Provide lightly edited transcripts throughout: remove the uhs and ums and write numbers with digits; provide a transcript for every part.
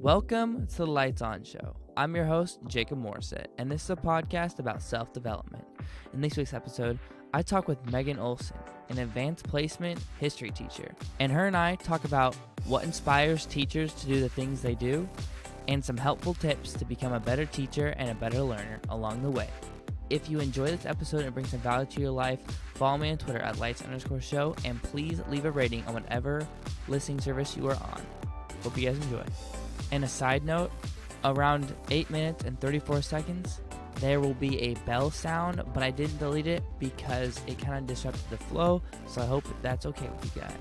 Welcome to the Lights On Show. I'm your host, Jacob Morissette, and this is a podcast about self-development. In this week's episode, I talk with Megan Olsen, an advanced placement history teacher, and her and I talk about what inspires teachers to do the things they do, and some helpful tips to become a better teacher and a better learner along the way. If you enjoy this episode and bring some value to your life, follow me on Twitter at lights_show, and please leave a rating on whatever listening service you are on. Hope you guys enjoy. And a side note, around 8 minutes and 34 seconds, there will be a bell sound, but I didn't delete it because it kind of disrupted the flow, so I hope that's okay with you guys.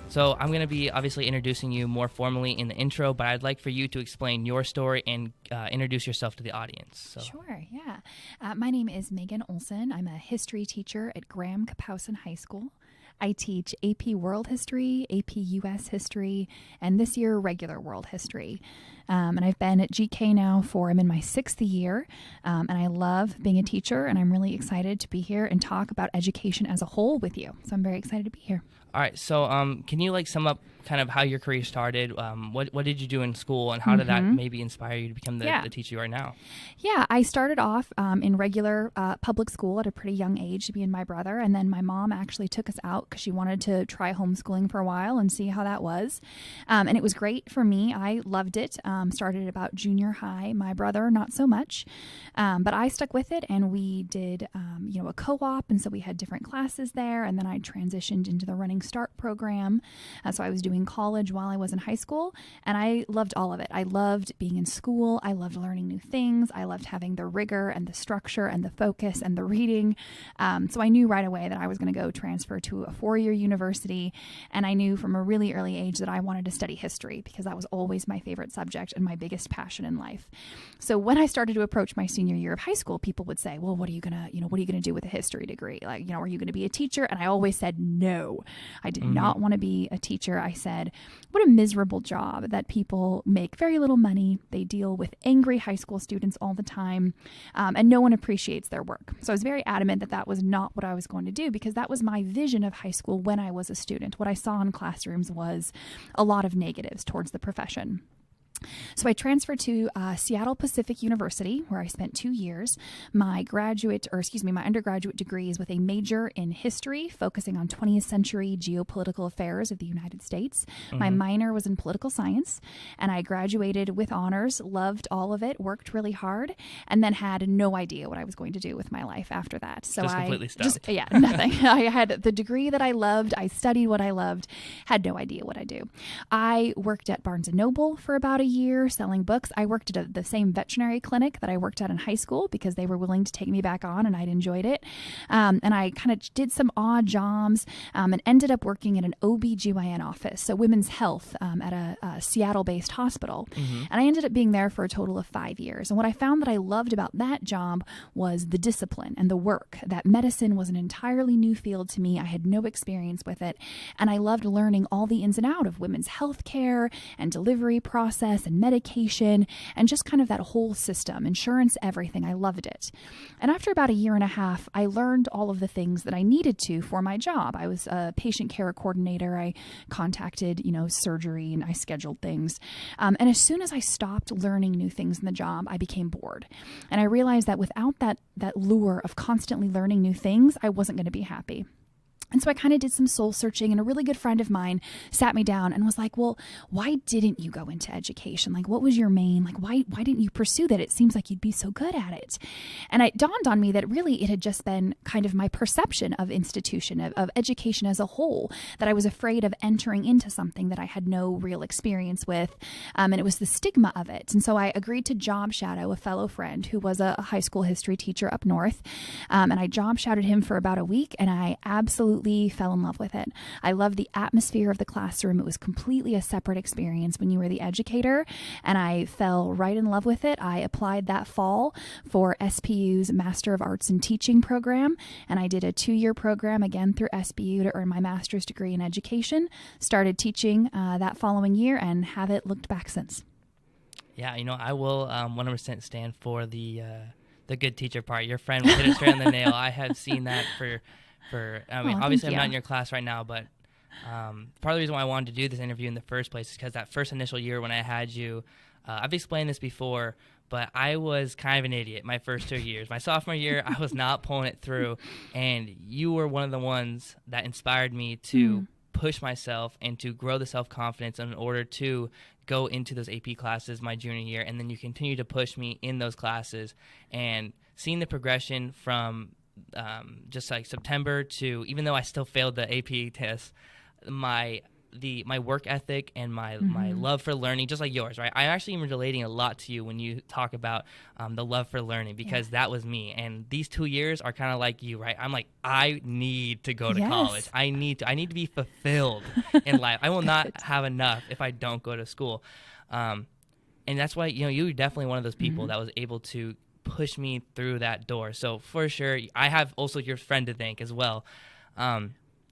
So I'm going to be obviously introducing you more formally in the intro, but I'd like for you to explain your story and introduce yourself to the audience. So. Sure, yeah. My name is Megan Olsen. I'm a history teacher at Graham Kapowsin High School. I teach AP World History, AP US History, and this year regular World History. And I've been at GK now I'm in my 6th year, and I love being a teacher, and I'm really excited to be here and talk about education as a whole with you. So I'm very excited to be here. All right, so can you sum up kind of how your career started? What did you do in school, and how did that maybe inspire you to become the teacher you are now? Yeah, I started off in regular public school at a pretty young age, me and my brother, and then my mom actually took us out because she wanted to try homeschooling for a while and see how that was. And it was great for me. I loved it. Started at about junior high. My brother, not so much. But I stuck with it, and we did a co-op, and so we had different classes there, and then I transitioned into the Running Start program. So I was doing college while I was in high school, and I loved all of it. I loved being in school. I loved learning new things. I loved having the rigor and the structure and the focus and the reading. So I knew right away that I was going to go transfer to a 4-year university, and I knew from a really early age that I wanted to study history because that was always my favorite subject and my biggest passion in life. So when I started to approach my senior year of high school, people would say, well, what are you going to do with a history degree? Are you going to be a teacher? And I always said, no, I did not want to be a teacher. I said, what a miserable job that people make very little money. They deal with angry high school students all the time, and no one appreciates their work. So I was very adamant that that was not what I was going to do because that was my vision of high school when I was a student. What I saw in classrooms was a lot of negatives towards the profession. So I transferred to Seattle Pacific University, where I spent 2 years. My undergraduate degree is with a major in history, focusing on 20th century geopolitical affairs of the United States. My minor was in political science, and I graduated with honors, loved all of it, worked really hard, and then had no idea what I was going to do with my life after that. So just completely stumped. Nothing. I had the degree that I loved. I studied what I loved, had no idea what I do. I worked at Barnes & Noble for about a year selling books. I worked at the same veterinary clinic that I worked at in high school because they were willing to take me back on and I'd enjoyed it. And I kind of did some odd jobs and ended up working in an OB/GYN office, so women's health at a Seattle-based hospital. And I ended up being there for a total of 5 years. And what I found that I loved about that job was the discipline and the work. That medicine was an entirely new field to me. I had no experience with it. And I loved learning all the ins and outs of women's health care and delivery process and medication and just kind of that whole system, insurance, everything. I loved it. And after about a year and a half, I learned all of the things that I needed to for my job. I was a patient care coordinator. I contacted, surgery, and I scheduled things. And as soon as I stopped learning new things in the job, I became bored. And I realized that without that lure of constantly learning new things, I wasn't going to be happy. And so I kind of did some soul searching, and a really good friend of mine sat me down and was like, well, why didn't you go into education? What was your main, why didn't you pursue that? It seems like you'd be so good at it. And it dawned on me that really it had just been kind of my perception of institution, of education as a whole, that I was afraid of entering into something that I had no real experience with. And it was the stigma of it. And so I agreed to job shadow a fellow friend who was a high school history teacher up north. And I job shadowed him for about a week, and I absolutely fell in love with it. I loved the atmosphere of the classroom. It was completely a separate experience when you were the educator, and I fell right in love with it. I applied that fall for SPU's Master of Arts in Teaching program, and I did a 2-year program again through SPU to earn my master's degree in education. Started teaching that following year and haven't looked back since. Yeah, I will 100% stand for the good teacher part. Your friend hit it straight on the nail. I have seen that for obviously I'm not in your class right now, but Part of the reason why I wanted to do this interview in the first place is because that first initial year when I had you, I've explained this before, but I was kind of an idiot my first 2 years. My sophomore year, I was not pulling it through, and you were one of the ones that inspired me to push myself and to grow the self-confidence in order to go into those AP classes my junior year, and then you continue to push me in those classes. And seeing the progression from just like September to, even though I still failed the AP test, my work ethic and my love for learning, just like yours, right? I actually am relating a lot to you when you talk about the love for learning, because that was me. And these 2 years are kind of like you, right? I'm like, I need to go to college. I need to be fulfilled in life. I will not have enough if I don't go to school. And that's why, you were definitely one of those people that was able to push me through that door. So for sure, I have also your friend to thank as well.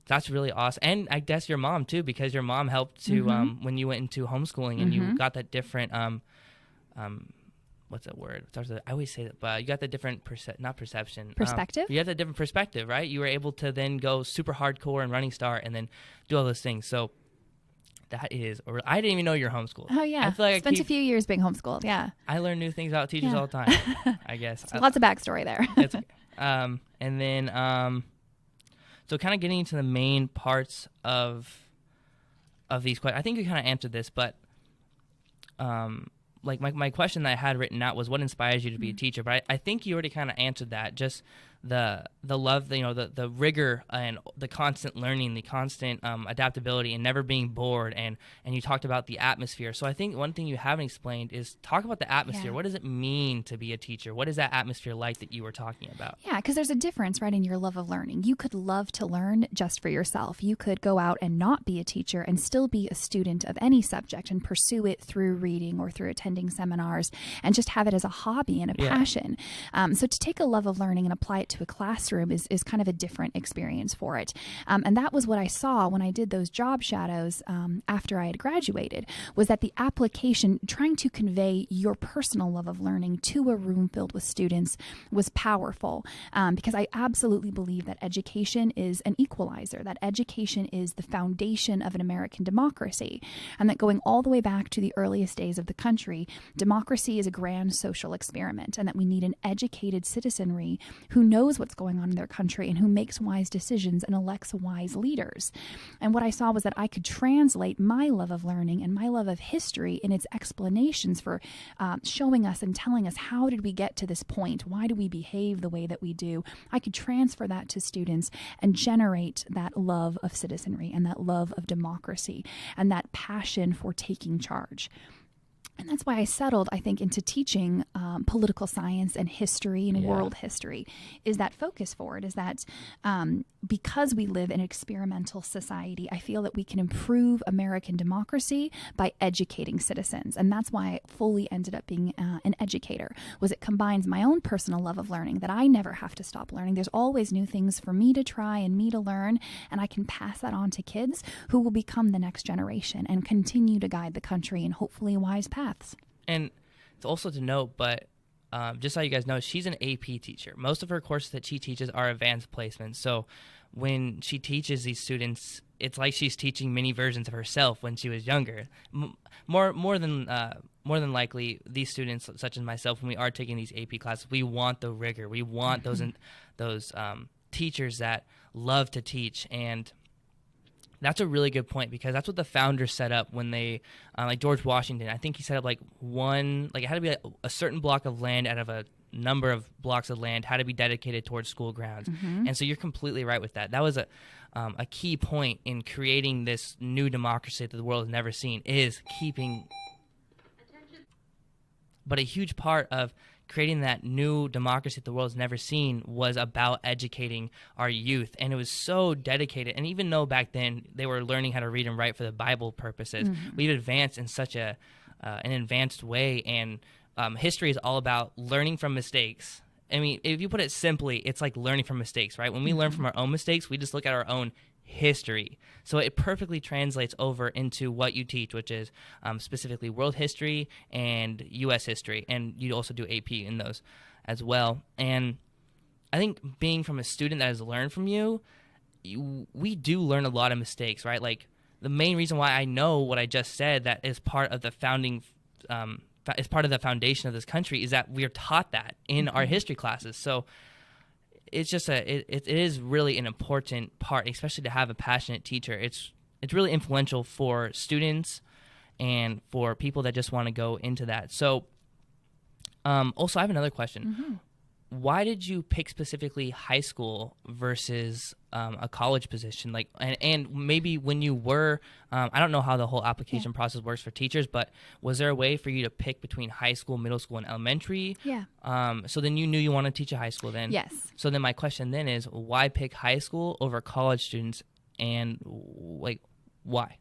That's really awesome. And I guess your mom too, because your mom helped to when you went into homeschooling and you got that different what's that word? I always say that, but you got the different perspective. You had that different perspective, right? You were able to then go super hardcore and running start and then do all those things. So that is, I didn't even know you're homeschooled. Oh yeah, I feel like spent a few years being homeschooled. Yeah, I learn new things about teachers all the time. I guess lots of backstory there. And then so kind of getting into the main parts of these questions. I think you kind of answered this, but like my question that I had written out was, what inspires you to be a teacher? But I think you already kind of answered that. Just the love, the rigor and the constant learning, the constant adaptability, and never being bored. And you talked about the atmosphere. So I think one thing you haven't explained is talk about the atmosphere. Yeah. What does it mean to be a teacher? What is that atmosphere like that you were talking about? Yeah, because there's a difference, right, in your love of learning. You could love to learn just for yourself. You could go out and not be a teacher and still be a student of any subject and pursue it through reading or through attending seminars and just have it as a hobby and a passion. So to take a love of learning and apply it to a classroom is kind of a different experience for it. And that was what I saw when I did those job shadows after I had graduated, was that the application, trying to convey your personal love of learning to a room filled with students, was powerful, because I absolutely believe that education is an equalizer, that education is the foundation of an American democracy, and that going all the way back to the earliest days of the country, democracy is a grand social experiment, and that we need an educated citizenry who knows what's going on in their country and who makes wise decisions and elects wise leaders. And what I saw was that I could translate my love of learning and my love of history in its explanations for showing us and telling us, how did we get to this point? Why do we behave the way that we do? I could transfer that to students and generate that love of citizenry and that love of democracy and that passion for taking charge. And that's why I settled, I think, into teaching political science and history and world history, is that focus for it, is that because we live in an experimental society, I feel that we can improve American democracy by educating citizens. And that's why I fully ended up being an educator, was it combines my own personal love of learning, that I never have to stop learning. There's always new things for me to try and me to learn, and I can pass that on to kids who will become the next generation and continue to guide the country in hopefully wise paths. And it's also to note, but just so you guys know, she's an AP teacher. Most of her courses that she teaches are advanced placements. So when she teaches these students, it's like she's teaching mini versions of herself when she was younger. More than likely, these students, such as myself, when we are taking these AP classes, we want the rigor. We want those teachers that love to teach. And that's a really good point, because that's what the founders set up when they, like George Washington, I think he set up it had to be a certain block of land out of a number of blocks of land had to be dedicated towards school grounds. And so you're completely right with that. That was a key point in creating this new democracy that the world has never seen, is keeping. But a huge part of creating that new democracy that the world's never seen was about educating our youth. And it was so dedicated. And even though back then they were learning how to read and write for the Bible purposes, we've advanced in such an advanced way. And history is all about learning from mistakes. I mean, if you put it simply, it's like learning from mistakes, right? When we learn from our own mistakes, we just look at our own history. So it perfectly translates over into what you teach, which is specifically world history and U.S. history. And you also do AP in those as well. And I think being from a student that has learned from you, we do learn a lot of mistakes, right? Like the main reason why I know what I just said, that is part of the founding, is part of the foundation of this country, is that we are taught that in our history classes. So it's just it is really an important part, especially to have a passionate teacher. It's really influential for students and for people that just want to go into that. So also I have another question. Why did you pick specifically high school versus a college position? Like, and maybe when you were, I don't know how the whole application process works for teachers, but was there a way for you to pick between high school, middle school, and elementary? Yeah. So then you knew you wanted to teach at high school then? Yes. So then my question then is, why pick high school over college students, and like, why?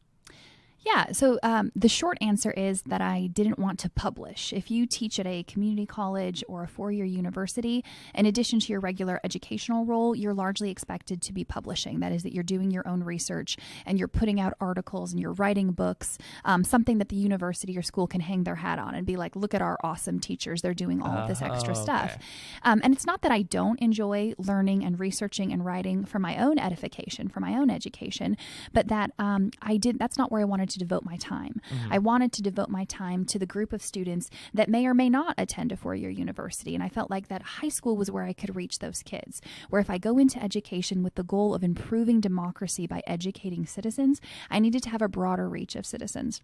Yeah, so the short answer is that I didn't want to publish. If you teach at a community college or a four-year university, in addition to your regular educational role, you're largely expected to be publishing. That is, that you're doing your own research and you're putting out articles and you're writing books, something that the university or school can hang their hat on and be like, look at our awesome teachers. They're doing all of this extra stuff. And it's not that I don't enjoy learning and researching and writing for my own edification, for my own education, but that that's not where I wanted to devote my time. I wanted to devote my time to the group of students that may or may not attend a four-year university. And I felt like that high school was where I could reach those kids, where if I go into education with the goal of improving democracy by educating citizens, I needed to have a broader reach of citizens.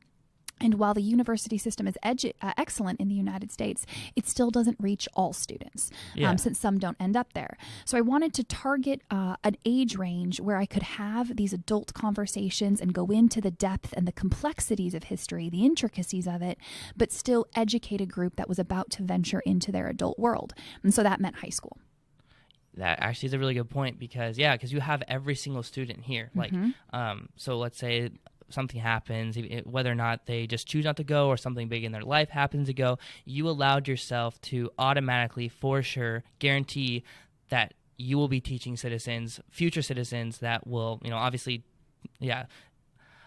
And while the university system is excellent in the United States, it still doesn't reach all students, since some don't end up there. So I wanted to target an age range where I could have these adult conversations and go into the depth and the complexities of history, the intricacies of it, but still educate a group that was about to venture into their adult world. And so that meant high school. That actually is a really good point because you have every single student here. Like, so let's say something happens, whether or not they just choose not to go or something big in their life happens to go, you allowed yourself to automatically, for sure, guarantee that you will be teaching future citizens that will, obviously, I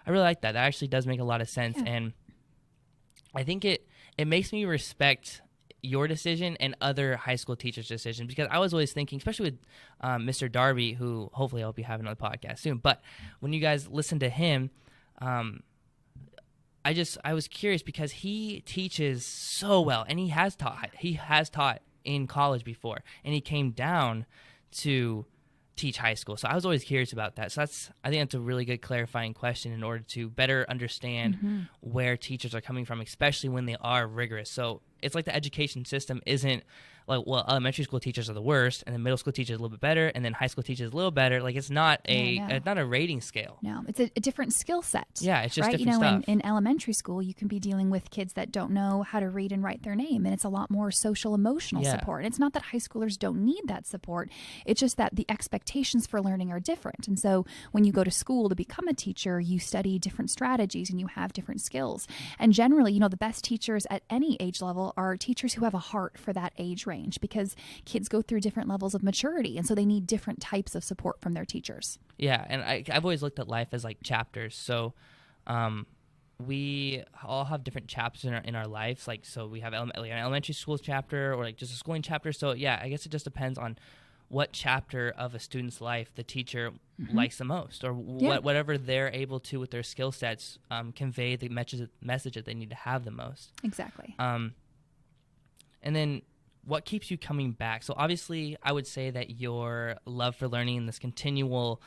really like that. That actually does make a lot of sense. Yeah. And I think it makes me respect your decision and other high school teachers' decisions, because I was always thinking, especially with Mr. Darby, who hopefully I'll be having on the podcast soon, but when you guys listen to him, I was curious because he teaches so well, and he has taught in college before, and he came down to teach high school. So I was always curious about that. So I think that's a really good clarifying question in order to better understand where teachers are coming from, especially when they are rigorous. So it's like the education system isn't like, well, elementary school teachers are the worst, and then middle school teachers a little bit better, and then high school teachers a little better. Like, it's not it's not a rating scale. No, it's a different skill set. Yeah, it's just right? different stuff. In elementary school, you can be dealing with kids that don't know how to read and write their name, and it's a lot more social emotional support. And it's not that high schoolers don't need that support. It's just that the expectations for learning are different. And so when you go to school to become a teacher, you study different strategies and you have different skills. And generally, the best teachers at any age level are teachers who have a heart for that age range, because kids go through different levels of maturity, and so they need different types of support from their teachers. Yeah, and I've always looked at life as like chapters. So we all have different chapters in our lives. Like, so we have an elementary school chapter, or like just a schooling chapter. So I guess it just depends on what chapter of a student's life the teacher likes the most, or whatever they're able to with their skill sets convey the message that they need to have the most. Exactly. And then what keeps you coming back? So obviously I would say that your love for learning and this continual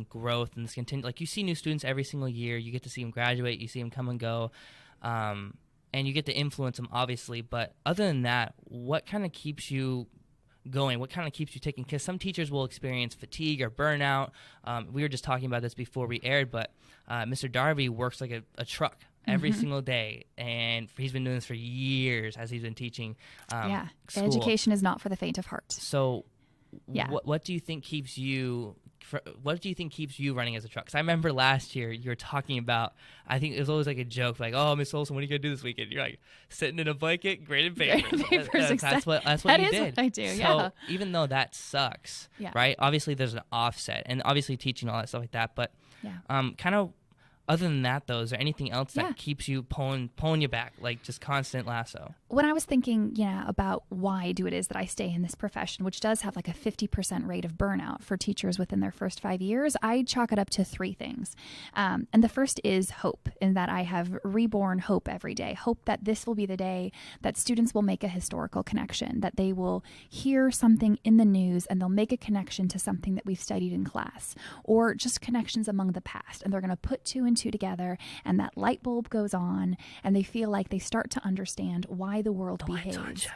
growth and this like, you see new students every single year, you get to see them graduate, you see them come and go, and you get to influence them, obviously. But other than that, what kind of keeps you going? What kind of keeps you taking? Because some teachers will experience fatigue or burnout. We were just talking about this before we aired, but Mr. Darby works like a truck every single day, and he's been doing this for years as he's been teaching school. Education is not for the faint of heart. So what do you think keeps you running as a truck? Because I remember last year you were talking about, I think it was always like a joke, like, oh, Miss Olsen, what are you going to do this weekend? You're like sitting in a blanket, grading papers. That's what you did. What I do, So even though that sucks, right? Obviously there's an offset, and obviously teaching all that stuff like that, but kind of other than that, though, is there anything else that keeps you pulling you back, like just constant lasso? when I was thinking, about why do it is that I stay in this profession, which does have like a 50% rate of burnout for teachers within their first 5 years, I chalk it up to three things. And the first is hope, in that I have reborn hope every day. Hope that this will be the day that students will make a historical connection, that they will hear something in the news and they'll make a connection to something that we've studied in class, or just connections among the past. And they're going to put two and two together, and that light bulb goes on, and they feel like they start to understand why the world behaves.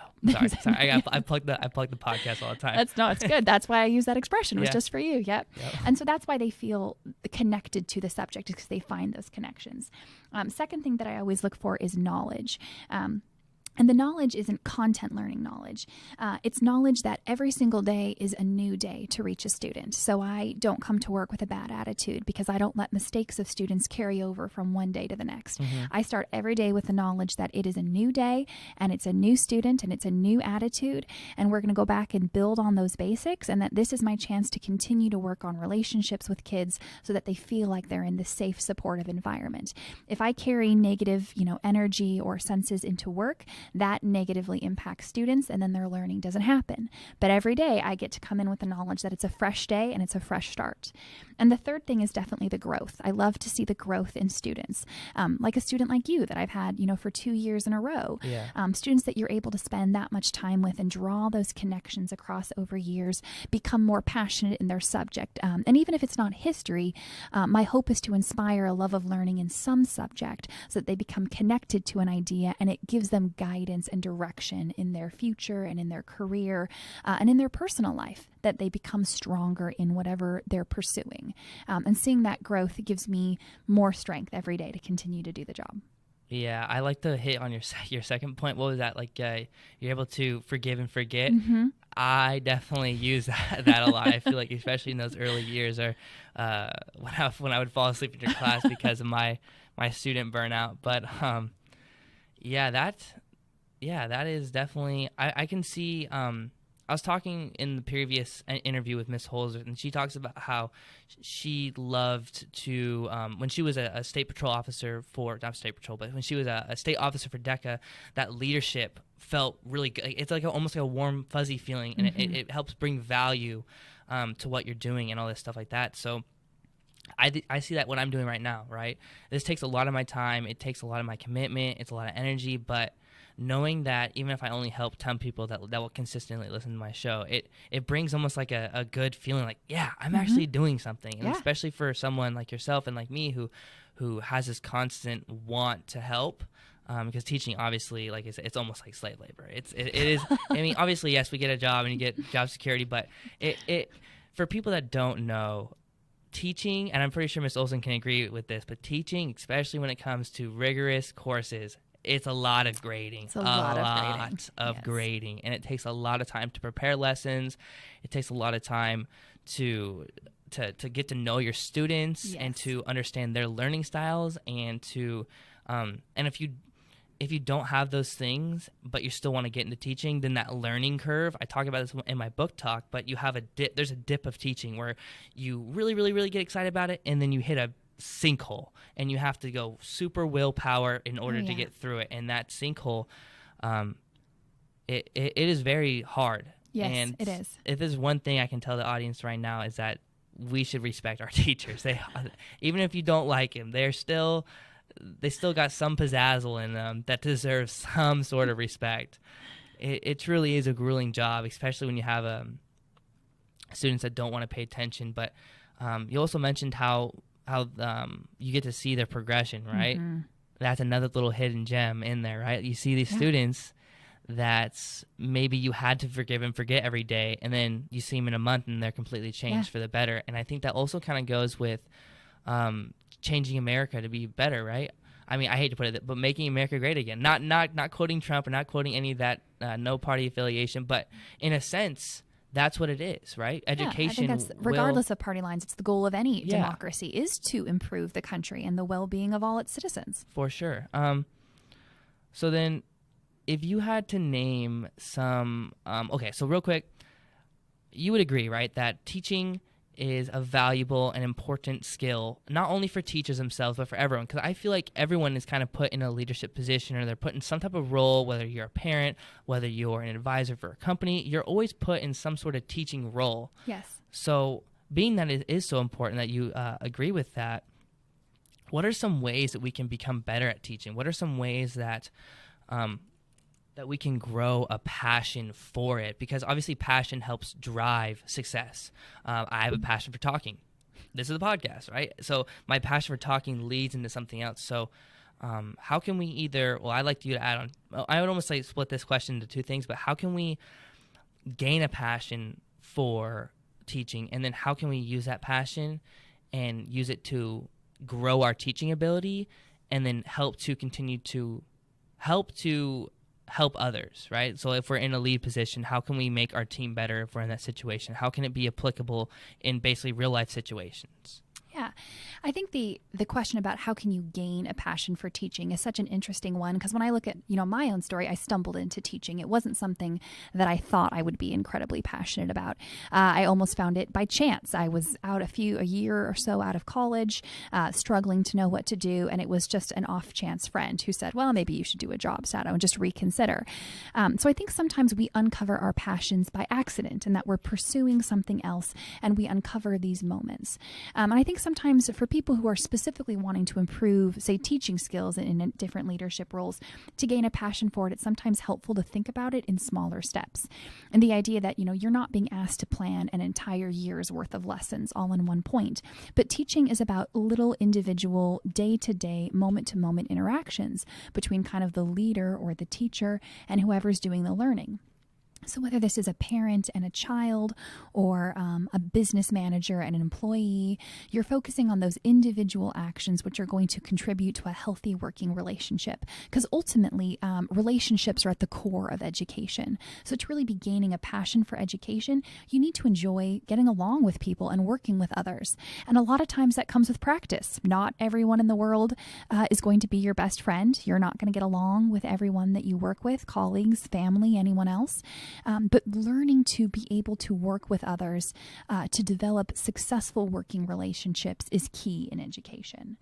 Sorry. I plug the podcast all the time. It's good. That's why I use that expression. It was Yeah. just for you. Yep. And so that's why they feel connected to the subject, because they find those connections. Second thing that I always look for is knowledge. And the knowledge isn't content learning knowledge. It's knowledge that every single day is a new day to reach a student. So I don't come to work with a bad attitude, because I don't let mistakes of students carry over from one day to the next. Mm-hmm. I start every day with the knowledge that it is a new day, and it's a new student, and it's a new attitude, and we're going to go back and build on those basics, and that this is my chance to continue to work on relationships with kids so that they feel like they're in this safe, supportive environment. If I carry negative, energy or senses into work, that negatively impacts students, and then their learning doesn't happen. But every day I get to come in with the knowledge that it's a fresh day and it's a fresh start. And the third thing is definitely the growth. I love to see the growth in students, like a student like you that I've had, for 2 years in a row. Yeah. Students that you're able to spend that much time with and draw those connections across over years, become more passionate in their subject. And even if it's not history, my hope is to inspire a love of learning in some subject so that they become connected to an idea, and it gives them guidance and direction in their future and in their career and in their personal life, that they become stronger in whatever they're pursuing. And seeing that growth gives me more strength every day to continue to do the job. Yeah, I like to hit on your second point. What was that? Like you're able to forgive and forget. Mm-hmm. I definitely use that a lot. I feel like especially in those early years, or when I would fall asleep in your class because of my student burnout. But that is definitely, I can see, I was talking in the previous interview with Miss Holzer, and she talks about how she loved to, when she was a state patrol officer not state patrol, but when she was a state officer for DECA, that leadership felt really good. It's like almost like a warm, fuzzy feeling, and Mm-hmm. it helps bring value to what you're doing and all this stuff like that. So I see that what I'm doing right now, right? This takes a lot of my time. It takes a lot of my commitment. It's a lot of energy, but knowing that even if I only help 10 people that will consistently listen to my show, it brings almost like a good feeling, like, yeah, I'm actually doing something. And especially for someone like yourself and like me who has this constant want to help, because teaching, obviously, like it's almost like slave labor. It is. I mean, obviously, yes, we get a job and you get job security, but it for people that don't know, teaching, and I'm pretty sure Miss Olsen can agree with this, but teaching, especially when it comes to rigorous courses, it's a lot of grading. It's a lot of Yes. grading, and it takes a lot of time to prepare lessons. It takes a lot of time to get to know your students and to understand their learning styles, and to and if you don't have those things, but you still want to get into teaching, then that learning curve, I talk about this in my book talk, but you have there's a dip of teaching where you really, really, really get excited about it, and then you hit a sinkhole, and you have to go super willpower in order to get through it. And that sinkhole, it is very hard. Yes, and it is. If there's one thing I can tell the audience right now, is that we should respect our teachers. Even if you don't like them, they still got some pizzazzle in them that deserves some sort of respect. It truly is a grueling job, especially when you have students that don't want to pay attention. But you also mentioned how you get to see their progression, right? Mm-hmm. That's another little hidden gem in there, right? You see these students that's maybe you had to forgive and forget every day, and then you see them in a month and they're completely changed for the better. And I think that also kind of goes with changing America to be better, right? I mean, I hate to put it, but making America great again. Not quoting Trump or not quoting any of that, no party affiliation, but in a sense, that's what it is, right? Education. I think that's, regardless of party lines, it's the goal of any democracy, is to improve the country and the well-being of all its citizens. For sure. So then, if you had to name some, okay, so real quick, you would agree, right, that teaching is a valuable and important skill, not only for teachers themselves, but for everyone. Because I feel like everyone is kind of put in a leadership position, or they're put in some type of role, whether you're a parent, whether you're an advisor for a company, you're always put in some sort of teaching role. Yes. So being that it is so important that you agree with that, what are some ways that we can become better at teaching? What are some ways that that we can grow a passion for it? Because obviously passion helps drive success. I have a passion for talking. This is a podcast, right? So my passion for talking leads into something else. So how can we either, well, I'd like you to add on, I would almost like split this question into two things, but how can we gain a passion for teaching? And then how can we use that passion and use it to grow our teaching ability, and then help to continue to help others, right? So if we're in a lead position, how can we make our team better if we're in that situation? How can it be applicable in basically real life situations? Yeah, I think the question about how can you gain a passion for teaching is such an interesting one, because when I look at, my own story, I stumbled into teaching. It wasn't something that I thought I would be incredibly passionate about. I almost found it by chance. I was out a year or so out of college, struggling to know what to do, and it was just an off chance friend who said, well, maybe you should do a job shadow and just reconsider. So I think sometimes we uncover our passions by accident, and that we're pursuing something else, and we uncover these moments. And I think sometimes for people who are specifically wanting to improve, say, teaching skills in different leadership roles, to gain a passion for it, it's sometimes helpful to think about it in smaller steps. And the idea that, you're not being asked to plan an entire year's worth of lessons all in one point, but teaching is about little individual day-to-day, moment-to-moment interactions between kind of the leader or the teacher and whoever's doing the learning. So whether this is a parent and a child, or a business manager and an employee, you're focusing on those individual actions which are going to contribute to a healthy working relationship. Because ultimately, relationships are at the core of education. So to really be gaining a passion for education, you need to enjoy getting along with people and working with others. And a lot of times that comes with practice. Not everyone in the world is going to be your best friend. You're not going to get along with everyone that you work with, colleagues, family, anyone else. But learning to be able to work with others, to develop successful working relationships is key in education.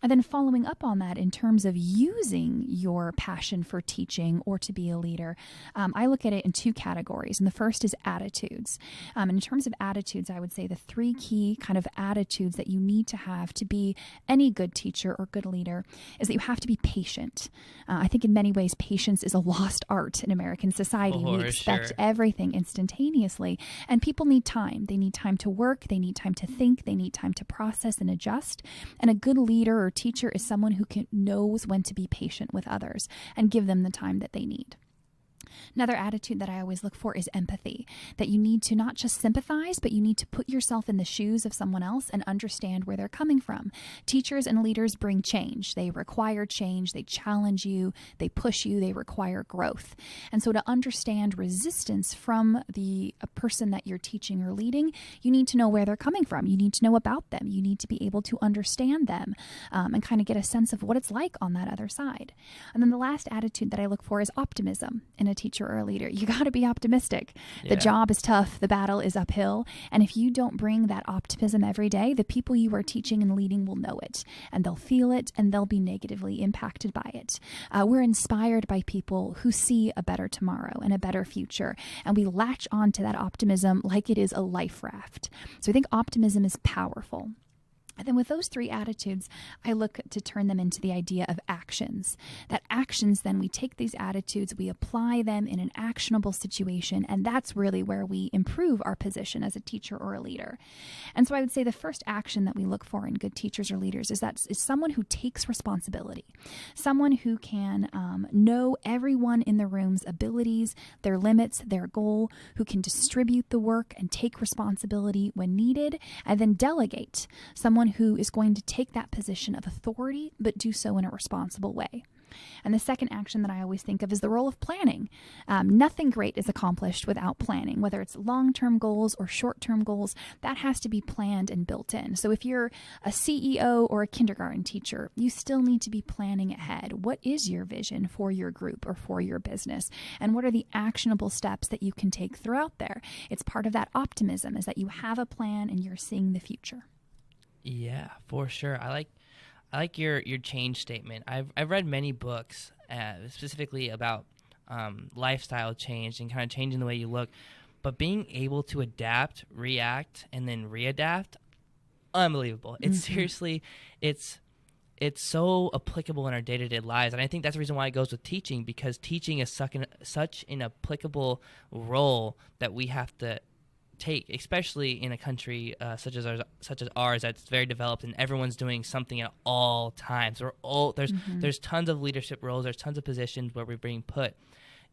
And then following up on that in terms of using your passion for teaching or to be a leader, I look at it in two categories. And the first is attitudes. And in terms of attitudes, I would say the three key kind of attitudes that you need to have to be any good teacher or good leader is that you have to be patient. I think in many ways, patience is a lost art in American society. We expect everything instantaneously. And people need time. They need time to work. They need time to think. They need time to process and adjust. And a good leader or teacher is someone who knows when to be patient with others and give them the time that they need. Another attitude that I always look for is empathy, that you need to not just sympathize, but you need to put yourself in the shoes of someone else and understand where they're coming from. Teachers and leaders bring change. They require change. They challenge you. They push you. They require growth. And so to understand resistance from a person that you're teaching or leading, you need to know where they're coming from. You need to know about them. You need to be able to understand them and kind of get a sense of what it's like on that other side. And then the last attitude that I look for is optimism in a teacher or a leader. You got to be optimistic. The job is tough. The battle is uphill. And if you don't bring that optimism every day, the people you are teaching and leading will know it, and they'll feel it, and they'll be negatively impacted by it. We're inspired by people who see a better tomorrow and a better future, and we latch on to that optimism like it is a life raft. So I think optimism is powerful. And then with those three attitudes, I look to turn them into the idea of actions. That actions, then we take these attitudes, we apply them in an actionable situation, and that's really where we improve our position as a teacher or a leader. And so I would say the first action that we look for in good teachers or leaders is someone who takes responsibility, someone who can know everyone in the room's abilities, their limits, their goal, who can distribute the work and take responsibility when needed, and then delegate, someone who is going to take that position of authority, but do so in a responsible way. And the second action that I always think of is the role of planning. Nothing great is accomplished without planning, whether it's long-term goals or short-term goals. That has to be planned and built in. So if you're a CEO or a kindergarten teacher, you still need to be planning ahead. What is your vision for your group or for your business? And what are the actionable steps that you can take throughout there? It's part of that optimism, is that you have a plan and you're seeing the future. Yeah, for sure. I like your change statement. I've read many books specifically about lifestyle change and kind of changing the way you look, but being able to adapt, react, and then readapt, unbelievable. It's seriously, it's so applicable in our day-to-day lives, and I think that's the reason why it goes with teaching, because teaching is such an applicable role that we have to take, especially in a country such as ours that's very developed and everyone's doing something at all times. There's tons of leadership roles, there's tons of positions where we're being put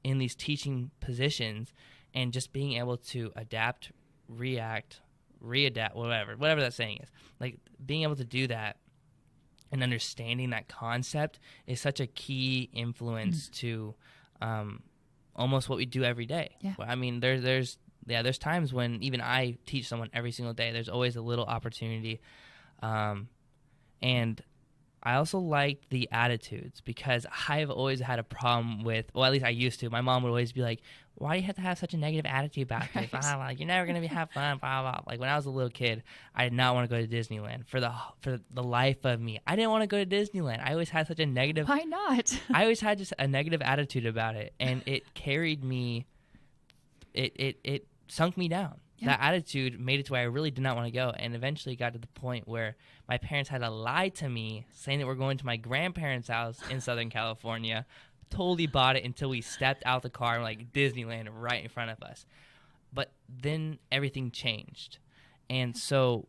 in these teaching positions, and just being able to adapt, react, readapt, whatever that saying is, like being able to do that and understanding that concept is such a key influence to almost what we do every day. Yeah. I mean, there's times when even I teach someone every single day. There's always a little opportunity. And I also like the attitudes, because I've always had a problem with, well, at least I used to. My mom would always be like, why do you have to have such a negative attitude about this? Blah, blah, you're never going to have fun, blah, blah. Like when I was a little kid, I did not want to go to Disneyland for the life of me. I didn't want to go to Disneyland. I always had such a negative. Why not? I always had just a negative attitude about it. And it carried me, it sunk me down. Yeah. That attitude made it to where I really did not want to go, and eventually got to the point where my parents had to lie to me, saying that we're going to my grandparents' house in Southern California. Totally bought it until we stepped out the car and like Disneyland right in front of us. But then everything changed. And so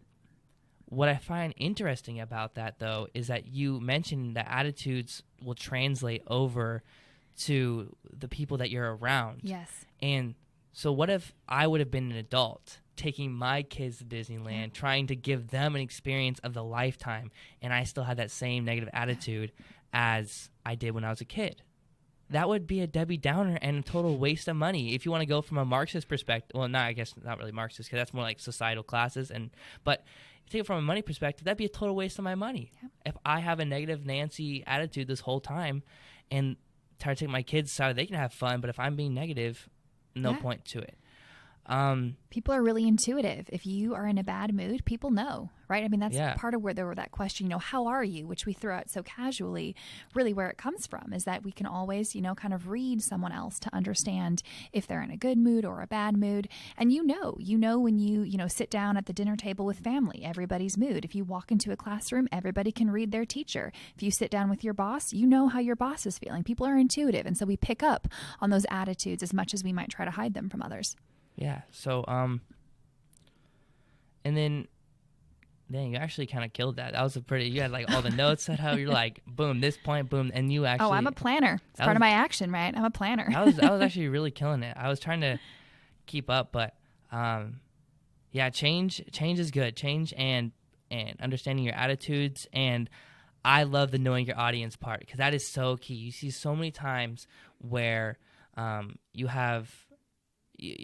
what I find interesting about that, though, is that you mentioned that attitudes will translate over to the people that you're around. Yes. And so what if I would have been an adult taking my kids to Disneyland, trying to give them an experience of the lifetime, and I still had that same negative attitude as I did when I was a kid? That would be a Debbie Downer and a total waste of money. If you want to go from a Marxist perspective, well, I guess not really Marxist, because that's more like societal classes. But if you take it from a money perspective, that'd be a total waste of my money. Yeah. If I have a negative Nancy attitude this whole time and try to take my kids so they can have fun, but if I'm being negative, no point to it. People are really intuitive. If you are in a bad mood, people know, right? I mean, that's part of where there were that question, how are you, which we throw out so casually. Really where it comes from is that we can always, kind of read someone else to understand if they're in a good mood or a bad mood. And you know when you sit down at the dinner table with family, everybody's mood. If you walk into a classroom, everybody can read their teacher. If you sit down with your boss, you know how your boss is feeling. People are intuitive. And so we pick up on those attitudes as much as we might try to hide them from others. Yeah. So, and then you actually kind of killed that. That was you had like all the notes set out. You're like, boom, this point, boom. And you actually. Oh, I'm a planner. It's part of my action, right? I'm a planner. I was actually really killing it. I was trying to keep up, but, change is good. Change and understanding your attitudes. And I love the knowing your audience part, because that is so key. You see so many times where, you have,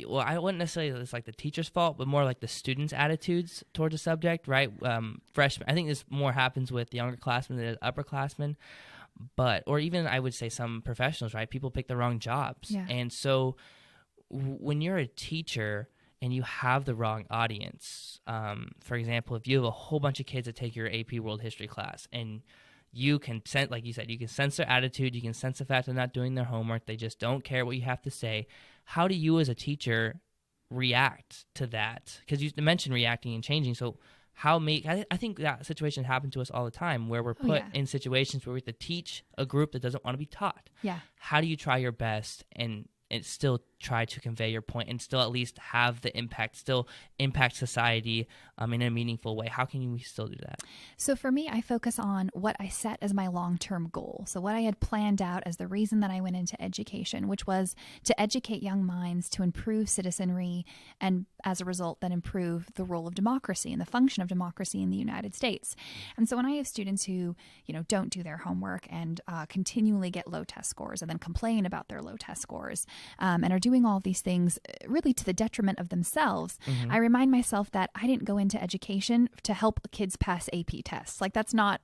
well, I wouldn't necessarily say it's like the teacher's fault, but more like the students' attitudes towards a subject, right? Freshmen, I think this more happens with the younger classmen than the upperclassmen, or even I would say some professionals, right? People pick the wrong jobs. Yeah. And so when you're a teacher and you have the wrong audience, for example, if you have a whole bunch of kids that take your AP World History class, and you can sense, like you said, you can sense their attitude, you can sense the fact they're not doing their homework, they just don't care what you have to say. How do you as a teacher react to that? Because you mentioned reacting and changing. So I think that situation happens to us all the time, where we're put in situations where we have to teach a group that doesn't want to be taught. Yeah. How do you try your best and still try to convey your point and still at least have the impact, still impact society in a meaningful way? How can we still do that? So for me, I focus on what I set as my long-term goal. So what I had planned out as the reason that I went into education, which was to educate young minds to improve citizenry and as a result then improve the role of democracy and the function of democracy in the United States. And so when I have students who, don't do their homework and continually get low test scores and then complain about their low test scores and are doing all of these things really to the detriment of themselves, I remind myself that I didn't go into education to help kids pass AP tests. Like that's not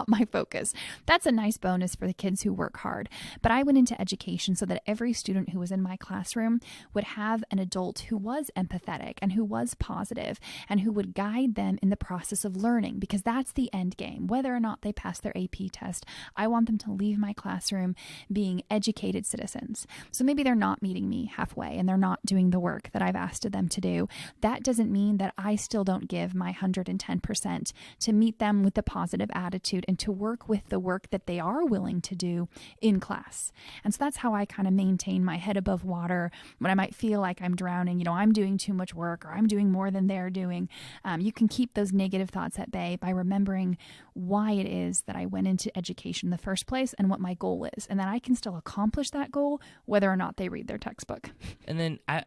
my focus. That's a nice bonus for the kids who work hard. But I went into education so that every student who was in my classroom would have an adult who was empathetic and who was positive and who would guide them in the process of learning, because that's the end game. Whether or not they pass their AP test, I want them to leave my classroom being educated citizens. So maybe they're not meeting me halfway and they're not doing the work that I've asked of them to do. That doesn't mean that I still don't give my 110% to meet them with the positive attitude and to work with the work that they are willing to do in class. And so that's how I kind of maintain my head above water when I might feel like I'm drowning. I'm doing too much work or I'm doing more than they're doing. You can keep those negative thoughts at bay by remembering why it is that I went into education in the first place and what my goal is, and that I can still accomplish that goal whether or not they read their textbook. And then I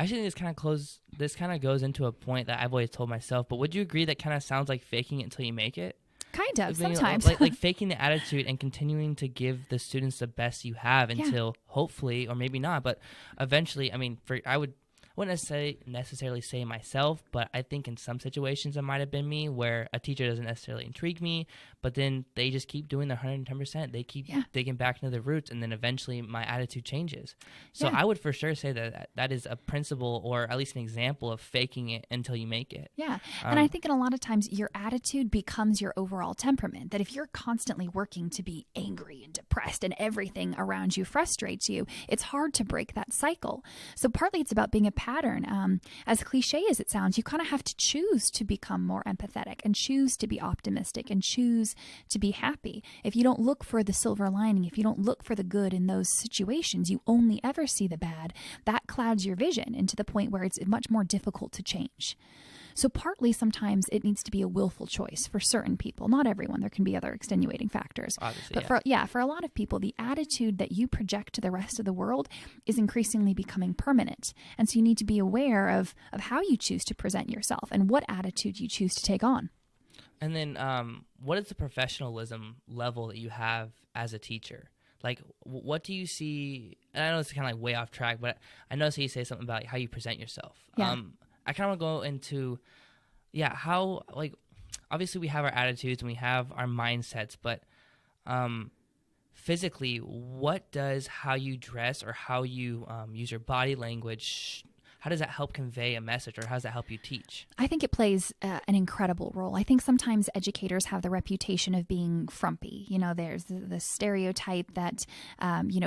think this kind of goes into a point that I've always told myself, but would you agree that kind of sounds like faking it until you make it? Kind of, sometimes. Like faking the attitude and continuing to give the students the best you have until hopefully, or maybe not, but eventually, I wouldn't necessarily say myself, but I think in some situations it might have been me where a teacher doesn't necessarily intrigue me, but then they just keep doing their 110%. They keep digging back into the roots, and then eventually my attitude changes. So I would for sure say that is a principle, or at least an example of faking it until you make it. Yeah. And I think in a lot of times your attitude becomes your overall temperament, that if you're constantly working to be angry and depressed and everything around you frustrates you, it's hard to break that cycle. So partly it's about being a pattern. As cliche as it sounds, you kind of have to choose to become more empathetic and choose to be optimistic and choose to be happy. If you don't look for the silver lining, if you don't look for the good in those situations, you only ever see the bad. That clouds your vision into the point where it's much more difficult to change. So partly sometimes it needs to be a willful choice for certain people. Not everyone. There can be other extenuating factors. Obviously, but for a lot of people, the attitude that you project to the rest of the world is increasingly becoming permanent. And so you need to be aware of how you choose to present yourself and what attitude you choose to take on. And then what is the professionalism level that you have as a teacher? Like, what do you see? And I know it's kind of like way off track, but I noticed that you say something about how you present yourself. Yeah. I kind of want to go into, how, like, obviously we have our attitudes and we have our mindsets, but physically, what does how you dress or how you use your body language, how does that help convey a message, or how does that help you teach? I think it plays an incredible role. I think sometimes educators have the reputation of being frumpy. There's the stereotype that,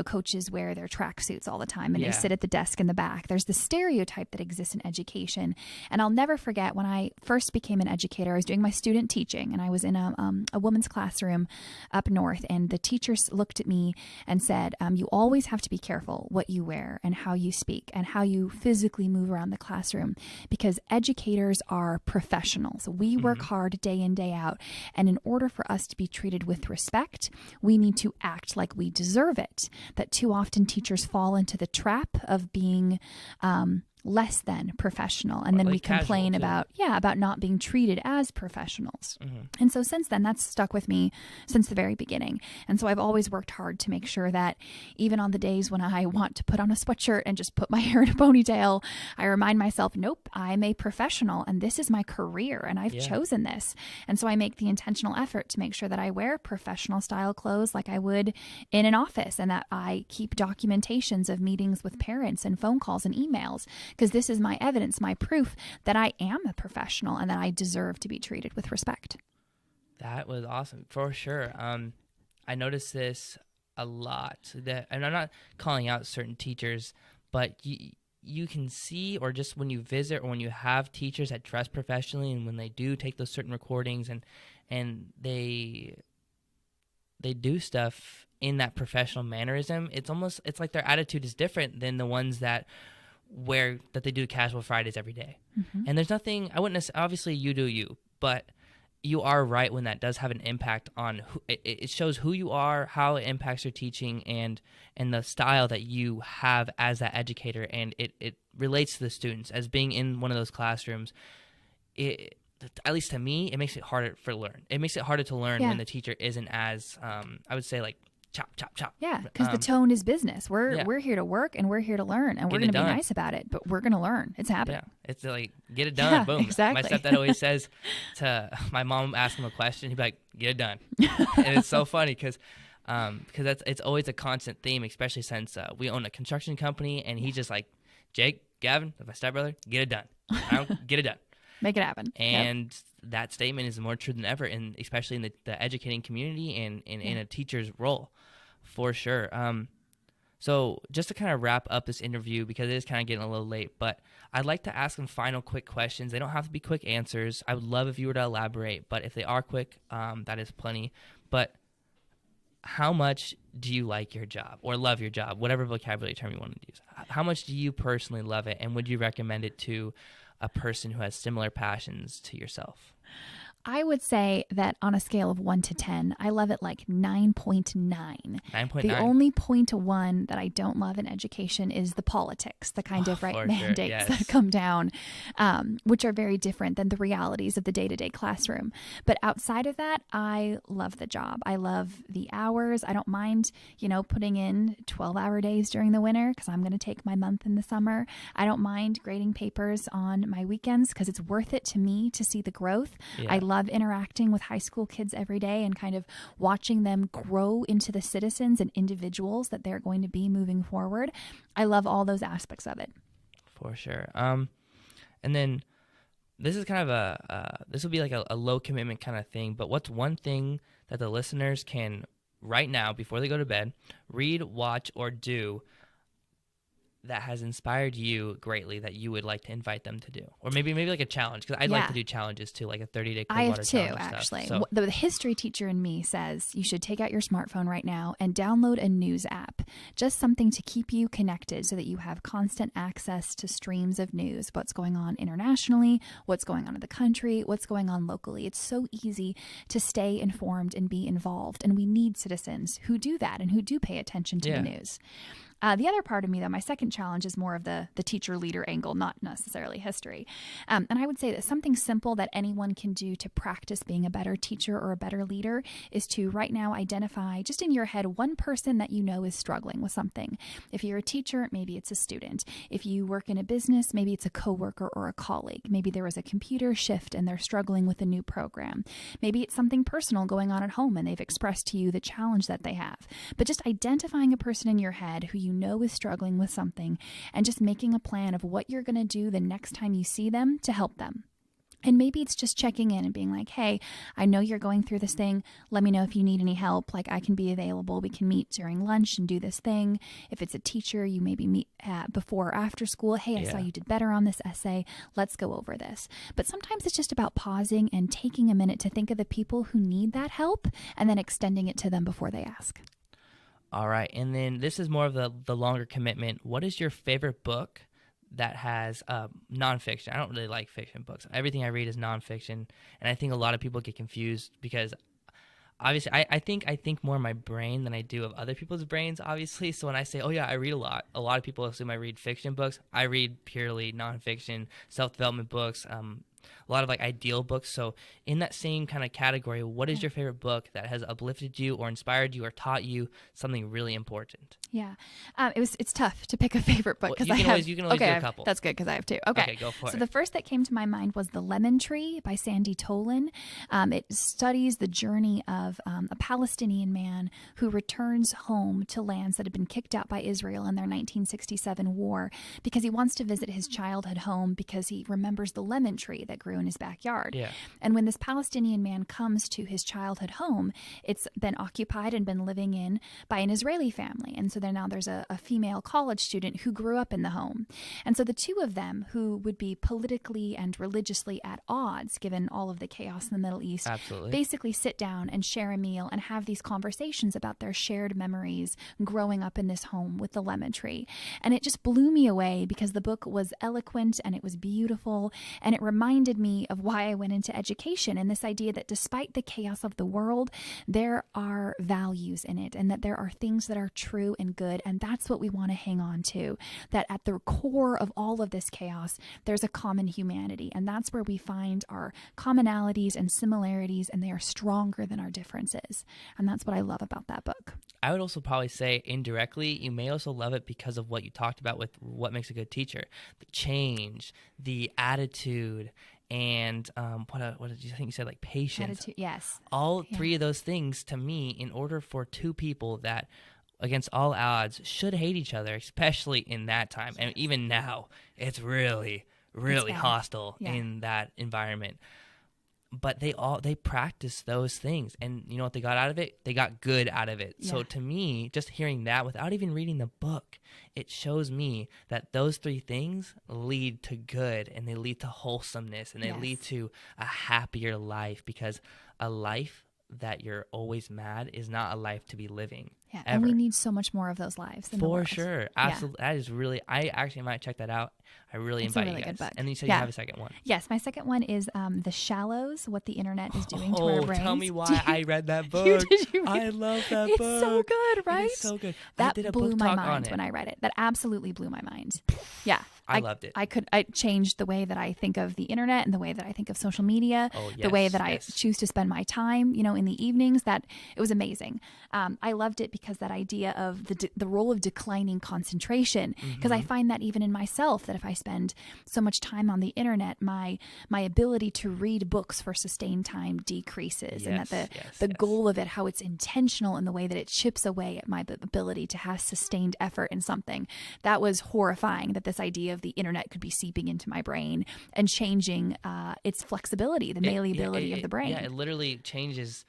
coaches wear their tracksuits all the time and they sit at the desk in the back. There's the stereotype that exists in education. And I'll never forget when I first became an educator, I was doing my student teaching and I was in a woman's classroom up north, and the teachers looked at me and said, you always have to be careful what you wear and how you speak and how you physically move around the classroom, because educators are professionals. We work hard day in, day out. And in order for us to be treated with respect, we need to act like we deserve it. That too often teachers fall into the trap of being less than professional, and then we complain about not being treated as professionals. And so since then, that's stuck with me since the very beginning. And so I've always worked hard to make sure that even on the days when I want to put on a sweatshirt and just put my hair in a ponytail, I remind myself, nope, I'm a professional and this is my career and I've chosen this. And so I make the intentional effort to make sure that I wear professional style clothes like I would in an office, and that I keep documentations of meetings with parents and phone calls and emails, because this is my evidence, my proof that I am a professional and that I deserve to be treated with respect. That was awesome, for sure. I noticed this a lot, and I'm not calling out certain teachers, but you can see, or just when you visit or when you have teachers that dress professionally, and when they do take those certain recordings and they do stuff in that professional mannerism, it's like their attitude is different than the ones that they do casual Fridays every day. And there's nothing, I wouldn't obviously you do you, but you are right when that does have an impact on it shows who you are, how it impacts your teaching, and the style that you have as that educator, and it relates to the students. As being in one of those classrooms, at least to me, it makes it harder to learn. It makes it harder to learn when the teacher isn't as, I would say, like, chop, chop, chop. Yeah, because the tone is business. We're here to work, and we're here to learn, and we're going to be nice about it, but we're going to learn. It's happening. Yeah, it's like, get it done, boom. Exactly. My stepdad always says to my mom, ask him a question, he'd be like, get it done. And it's so funny because it's always a constant theme, especially since we own a construction company, and he's just like, Jake, Gavin, my stepbrother, get it done. Get it done. Make it happen. And that statement is more true than ever, and especially in the educating community and in a teacher's role, for sure. So just to kind of wrap up this interview, because it is kind of getting a little late, but I'd like to ask some final quick questions. They don't have to be quick answers. I would love if you were to elaborate, but if they are quick, that is plenty. But how much do you like your job or love your job, whatever vocabulary term you want to use? How much do you personally love it, and would you recommend it to a person who has similar passions to yourself? I would say that on a scale of 1 to 10, I love it like 9.9. 9.9. The only 0.1 that I don't love in education is the politics, the kind of mandates that come down, which are very different than the realities of the day-to-day classroom. But outside of that, I love the job. I love the hours. I don't mind, putting in 12-hour days during the winter because I'm going to take my month in the summer. I don't mind grading papers on my weekends because it's worth it to me to see the growth. Yeah. I love interacting with high school kids every day and kind of watching them grow into the citizens and individuals that they're going to be moving forward. I love all those aspects of it. For sure. And then this is kind of this will be like a low commitment kind of thing, but what's one thing that the listeners can right now, before they go to bed, read, watch, or do that has inspired you greatly that you would like to invite them to do? Or maybe like a challenge, because I'd like to do challenges too, like a 30-day cold water challenge. I have two, actually. So, the history teacher in me says you should take out your smartphone right now and download a news app, just something to keep you connected so that you have constant access to streams of news, what's going on internationally, what's going on in the country, what's going on locally. It's so easy to stay informed and be involved, and we need citizens who do that and who do pay attention to the news. The other part of me, though, my second challenge is more of the teacher-leader angle, not necessarily history. And I would say that something simple that anyone can do to practice being a better teacher or a better leader is to right now identify, just in your head, one person that you know is struggling with something. If you're a teacher, maybe it's a student. If you work in a business, maybe it's a coworker or a colleague. Maybe there was a computer shift and they're struggling with a new program. Maybe it's something personal going on at home and they've expressed to you the challenge that they have. But just identifying a person in your head who you know is struggling with something and just making a plan of what you're going to do the next time you see them to help them. And maybe it's just checking in and being like, hey, I know you're going through this thing. Let me know if you need any help. Like, I can be available. We can meet during lunch and do this thing. If it's a teacher, you maybe meet before or after school. Hey, I saw you did better on this essay. Let's go over this. But sometimes it's just about pausing and taking a minute to think of the people who need that help and then extending it to them before they ask. All right. And then this is more of the longer commitment. What is your favorite book that has nonfiction? I don't really like fiction books. Everything I read is nonfiction. And I think a lot of people get confused because obviously I think more in my brain than I do of other people's brains, obviously. So when I say, oh yeah, I read a lot of people assume I read fiction books. I read purely nonfiction, self-development books, a lot of like ideal books. So in that same kind of category, what is your favorite book that has uplifted you or inspired you or taught you something really important? Yeah. It's tough to pick a favorite book because you can always do a couple. That's good because I have two. Okay, go for it. So the first that came to my mind was The Lemon Tree by Sandy Tolan. It studies the journey of a Palestinian man who returns home to lands that had been kicked out by Israel in their 1967 war because he wants to visit his childhood home because he remembers the lemon tree that grew grew in his backyard. Yeah. And when this Palestinian man comes to his childhood home, it's been occupied and been living in by an Israeli family. And so there's a female college student who grew up in the home. And so the two of them, who would be politically and religiously at odds, given all of the chaos in the Middle East, Absolutely. basically sit down and share a meal and have these conversations about their shared memories growing up in this home with the lemon tree. And it just blew me away because the book was eloquent and it was beautiful. And it reminded me of why I went into education and this idea that despite the chaos of the world, there are values in it and that there are things that are true and good. And that's what we want to hang on to, that at the core of all of this chaos, there's a common humanity. And that's where we find our commonalities and similarities, and they are stronger than our differences. And that's what I love about that book. I would also probably say indirectly, you may also love it because of what you talked about with what makes a good teacher. The change, the attitude, and what did you think you said, like patience? Attitude, yes. All three of those things, to me, in order for two people that against all odds should hate each other, especially in that time. And even now, it's really hostile in that environment. But they practice those things, and you know what they got out of it? They got good out of it. Yeah. So to me, just hearing that without even reading the book, it shows me that those three things lead to good, and they lead to wholesomeness, and they lead to a happier life, because a life that you're always mad is not a life to be living. Yeah, ever. And we need so much more of those lives. For sure. Absolutely. Yeah. That is really, I actually might check that out. I really invite you guys. Good book. And then you said you have a second one. Yes, my second one is The Shallows, What the Internet is Doing to Our Brains. Tell me why I read that book. I love that book. It's so good, right? It's so good. That blew my mind when I read it. That absolutely blew my mind. Yeah. I loved it. I changed the way that I think of the internet and the way that I think of social media, the way that I choose to spend my time, in the evenings. That it was amazing. I loved it because that idea of the role of declining concentration, because I find that even in myself, that if I spend so much time on the internet, my ability to read books for sustained time decreases, and that the goal of it, how it's intentional in the way that it chips away at my ability to have sustained effort in something. That was horrifying, that this idea of the internet could be seeping into my brain and changing its flexibility, the malleability of the brain. Yeah, it literally changes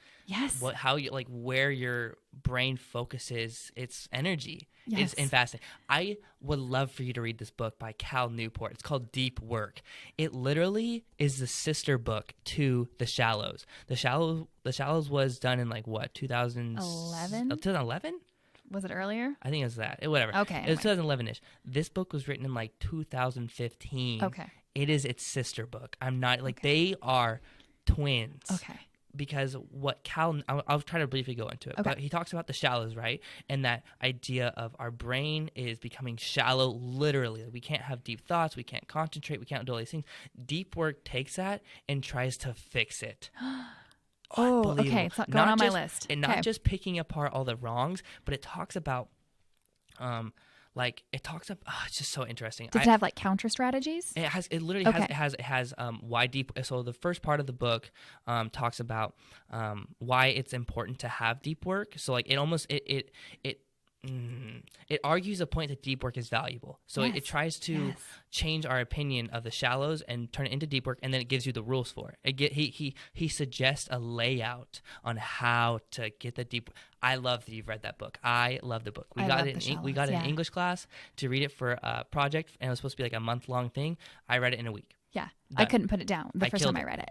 where your brain focuses its energy. It's fascinating. I would love for you to read this book by Cal Newport. It's called Deep Work. It literally is the sister book to The Shallows. The Shallows was done in 2011? 2011? Was it earlier? I think it was that. Whatever. Okay. It was 2011-ish. This book was written in 2015. Okay. It is its sister book. I'm not they are twins. Okay. Because what I'll try to briefly go into it, but he talks about the shallows, right? And that idea of our brain is becoming shallow, literally. We can't have deep thoughts. We can't concentrate. We can't do all these things. Deep Work takes that and tries to fix it. Okay. It's going on my list. And not just picking apart all the wrongs, but it talks about, it's just so interesting. Does it have counter strategies? It has. It literally has why deep. So the first part of the book talks about why it's important to have deep work. So it argues a point that deep work is valuable. So it tries to change our opinion of the shallows and turn it into deep work, and then it gives you the rules for it. He suggests a layout on how to get the deep. I love that you've read that book. I love the book. We got it in English class to read it for a project, and it was supposed to be a month-long thing. I read it in a week. Yeah. Done. I couldn't put it down the first time I read it.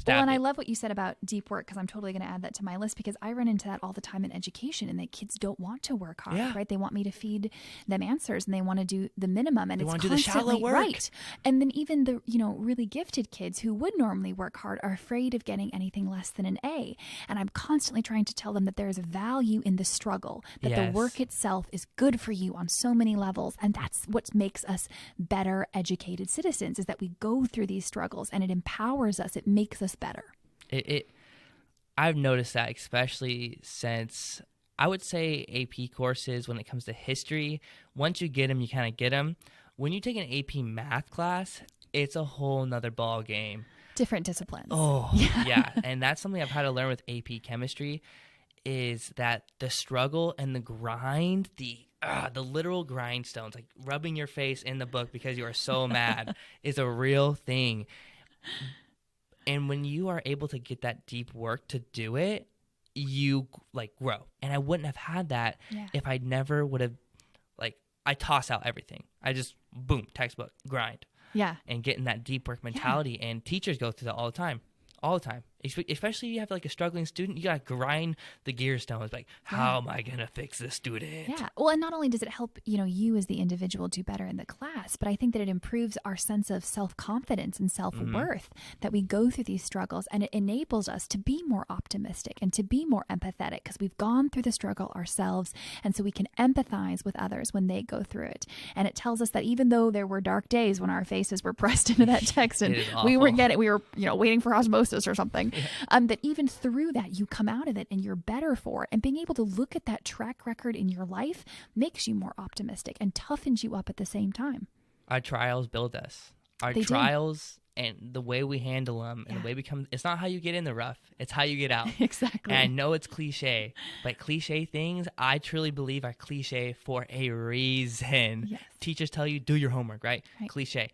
I love what you said about deep work, because I'm totally going to add that to my list, because I run into that all the time in education, and that kids don't want to work hard, right? They want me to feed them answers, and they want to do the minimum, and they it's want to do the shallow work, right? And then even the really gifted kids who would normally work hard are afraid of getting anything less than an A. And I'm constantly trying to tell them that there is value in the struggle, that the work itself is good for you on so many levels, and that's what makes us better educated citizens, is that we go through these struggles, and it empowers us. It makes us better. I've noticed that, especially since I would say AP courses, when it comes to history, once you get them, you kind of get them. When you take an AP math class, it's a whole nother ball game. Different disciplines. Oh, yeah. And that's something I've had to learn with AP chemistry, is that the struggle and the grind, the literal grindstones, rubbing your face in the book because you are so mad, is a real thing. And when you are able to get that deep work to do it, you like grow. And I wouldn't have had that if I never would have, like, I toss out everything. I just, boom, textbook, grind. Yeah. And getting that deep work mentality. Yeah. And teachers go through that all the time. All the time. Especially if you have like a struggling student, you got to grind the gears down. It's like, how am I going to fix this student? Yeah. Well, and not only does it help, you as the individual do better in the class, but I think that it improves our sense of self-confidence and self-worth that we go through these struggles, and it enables us to be more optimistic and to be more empathetic because we've gone through the struggle ourselves. And so we can empathize with others when they go through it. And it tells us that even though there were dark days when our faces were pressed into that text and we were waiting for osmosis or something, that even through that, you come out of it and you're better for it. And being able to look at that track record in your life makes you more optimistic and toughens you up at the same time. Our trials build us. Our trials and the way we handle them and the way we come, it's not how you get in the rough, it's how you get out. Exactly. And I know it's cliche, but cliche things, I truly believe are cliche for a reason. Yes. Teachers tell you, do your homework, right? Cliche.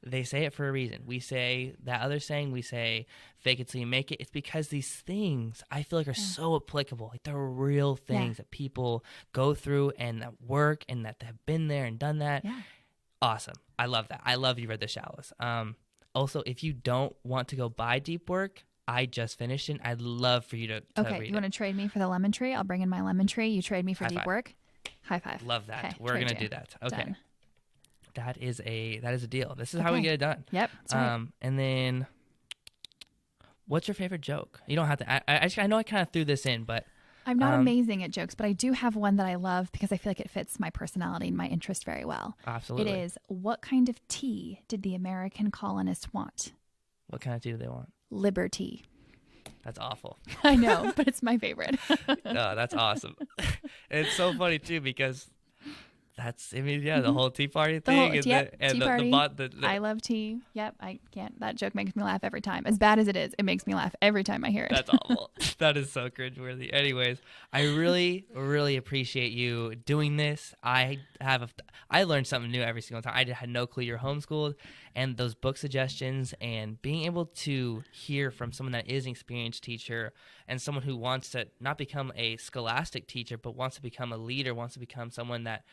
They say it for a reason. We say that other saying, we say, fake it till you make it. It's because these things I feel like are so applicable. Like they're real things that people go through and that work and that have been there and done that. Yeah. Awesome. I love that. I love You Read the Shallows. Also, if you don't want to go buy deep work, I just finished it. I'd love for you to read it. You want to trade me for the lemon tree? I'll bring in my lemon tree. You trade me for deep work? High five. Love that. Okay, we're going to do that. Okay. Done. That is a deal. This is how we get it done. Yep. That's right. And then, what's your favorite joke? You don't have to. I know I kind of threw this in, but I'm not amazing at jokes, but I do have one that I love because I feel like it fits my personality and my interest very well. Absolutely. It is, what kind of tea did the American colonists want? What kind of tea do they want? Liberty. That's awful. I know, but it's my favorite. No, that's awesome. And it's so funny too because the whole Tea Party thing. Tea Party. I love tea. Yep, I can't. That joke makes me laugh every time. As bad as it is, it makes me laugh every time I hear it. That's awful. That is so cringeworthy. Anyways, I really, really appreciate you doing this. I learned something new every single time. I had no clue you're homeschooled, and those book suggestions and being able to hear from someone that is an experienced teacher and someone who wants to not become a scholastic teacher, but wants to become a leader, wants to become someone that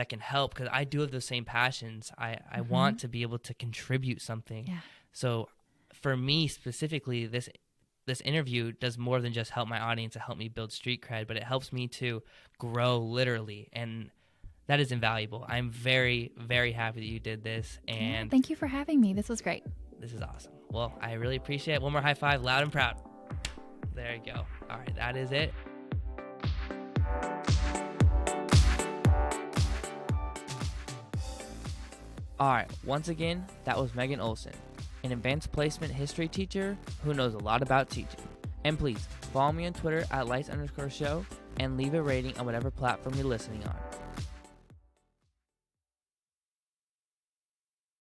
can help, because I do have those same passions. I want to be able to contribute something. Yeah. So for me specifically, this interview does more than just help my audience to help me build street cred, but it helps me to grow literally, and that is invaluable. I'm very, very happy that you did this. And thank you for having me. This was great. This is awesome. Well, I really appreciate it. One more high five, loud and proud. There you go. All right, that is it. All right, once again, that was Megan Olsen, an advanced placement history teacher who knows a lot about teaching. And please, follow me on Twitter at @lights_show and leave a rating on whatever platform you're listening on.